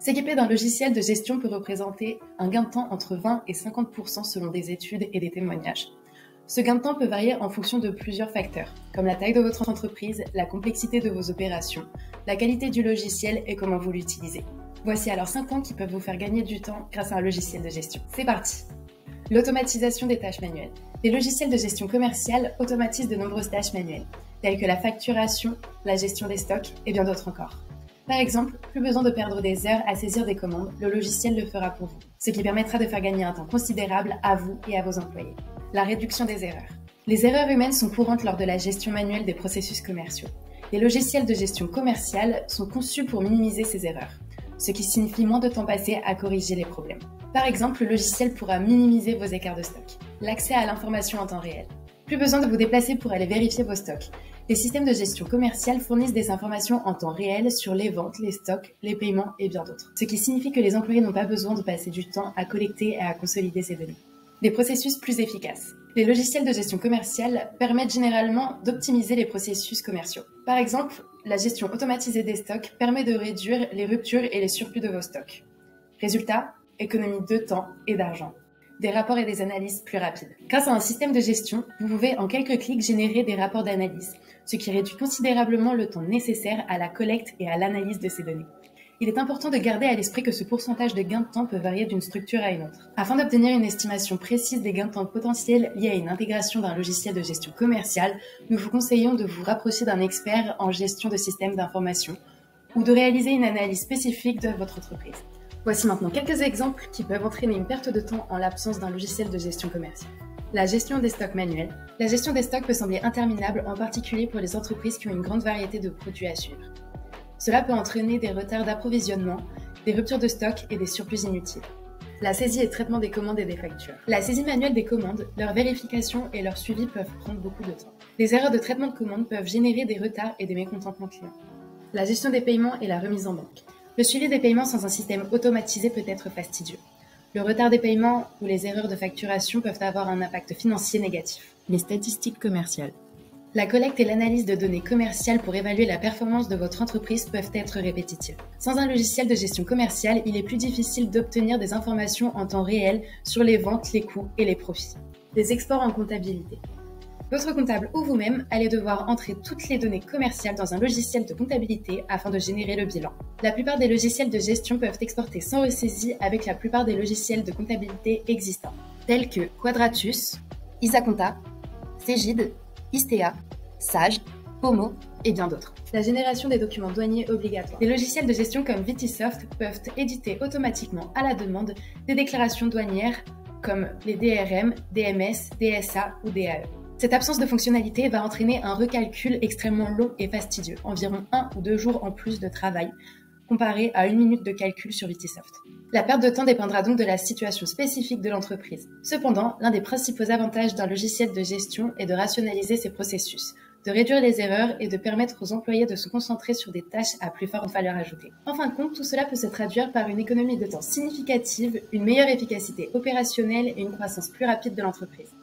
S'équiper d'un logiciel de gestion peut représenter un gain de temps entre 20 et 50% selon des études et des témoignages. Ce gain de temps peut varier en fonction de plusieurs facteurs, comme la taille de votre entreprise, la complexité de vos opérations, la qualité du logiciel et comment vous l'utilisez. Voici alors 5 points qui peuvent vous faire gagner du temps grâce à un logiciel de gestion. C'est parti! L'automatisation des tâches manuelles. Les logiciels de gestion commerciale automatisent de nombreuses tâches manuelles, telles que la facturation, la gestion des stocks et bien d'autres encore. Par exemple, plus besoin de perdre des heures à saisir des commandes, le logiciel le fera pour vous, ce qui permettra de faire gagner un temps considérable à vous et à vos employés. La réduction des erreurs. Les erreurs humaines sont courantes lors de la gestion manuelle des processus commerciaux. Les logiciels de gestion commerciale sont conçus pour minimiser ces erreurs, ce qui signifie moins de temps passé à corriger les problèmes. Par exemple, le logiciel pourra minimiser vos écarts de stock. L'accès à l'information en temps réel. Plus besoin de vous déplacer pour aller vérifier vos stocks. Les systèmes de gestion commerciale fournissent des informations en temps réel sur les ventes, les stocks, les paiements et bien d'autres. Ce qui signifie que les employés n'ont pas besoin de passer du temps à collecter et à consolider ces données. Des processus plus efficaces. Les logiciels de gestion commerciale permettent généralement d'optimiser les processus commerciaux. Par exemple, la gestion automatisée des stocks permet de réduire les ruptures et les surplus de vos stocks. Résultat, économie de temps et d'argent. Des rapports et des analyses plus rapides. Grâce à un système de gestion, vous pouvez en quelques clics générer des rapports d'analyse, ce qui réduit considérablement le temps nécessaire à la collecte et à l'analyse de ces données. Il est important de garder à l'esprit que ce pourcentage de gain de temps peut varier d'une structure à une autre. Afin d'obtenir une estimation précise des gains de temps potentiels liés à une intégration d'un logiciel de gestion commerciale, nous vous conseillons de vous rapprocher d'un expert en gestion de systèmes d'information ou de réaliser une analyse spécifique de votre entreprise. Voici maintenant quelques exemples qui peuvent entraîner une perte de temps en l'absence d'un logiciel de gestion commerciale. La gestion des stocks manuels. La gestion des stocks peut sembler interminable, en particulier pour les entreprises qui ont une grande variété de produits à suivre. Cela peut entraîner des retards d'approvisionnement, des ruptures de stock et des surplus inutiles. La saisie et traitement des commandes et des factures. La saisie manuelle des commandes, leur vérification et leur suivi peuvent prendre beaucoup de temps. Les erreurs de traitement de commandes peuvent générer des retards et des mécontentements clients. La gestion des paiements et la remise en banque. Le suivi des paiements sans un système automatisé peut être fastidieux. Le retard des paiements ou les erreurs de facturation peuvent avoir un impact financier négatif. Les statistiques commerciales. La collecte et l'analyse de données commerciales pour évaluer la performance de votre entreprise peuvent être répétitives. Sans un logiciel de gestion commerciale, il est plus difficile d'obtenir des informations en temps réel sur les ventes, les coûts et les profits. Des exports en comptabilité. Votre comptable ou vous-même allez devoir entrer toutes les données commerciales dans un logiciel de comptabilité afin de générer le bilan. La plupart des logiciels de gestion peuvent exporter sans ressaisie avec la plupart des logiciels de comptabilité existants, tels que Quadratus, Isaconta, Cegid, Istea, Sage, Pomo et bien d'autres. La génération des documents douaniers obligatoires. Les logiciels de gestion comme Vitisoft peuvent éditer automatiquement à la demande des déclarations douanières comme les DRM, DMS, DSA ou DAE. Cette absence de fonctionnalité va entraîner un recalcul extrêmement long et fastidieux, environ 1 ou 2 jours en plus de travail, comparé à 1 minute de calcul sur Vitisoft. La perte de temps dépendra donc de la situation spécifique de l'entreprise. Cependant, l'un des principaux avantages d'un logiciel de gestion est de rationaliser ses processus, de réduire les erreurs et de permettre aux employés de se concentrer sur des tâches à plus forte valeur ajoutée. En fin de compte, tout cela peut se traduire par une économie de temps significative, une meilleure efficacité opérationnelle et une croissance plus rapide de l'entreprise.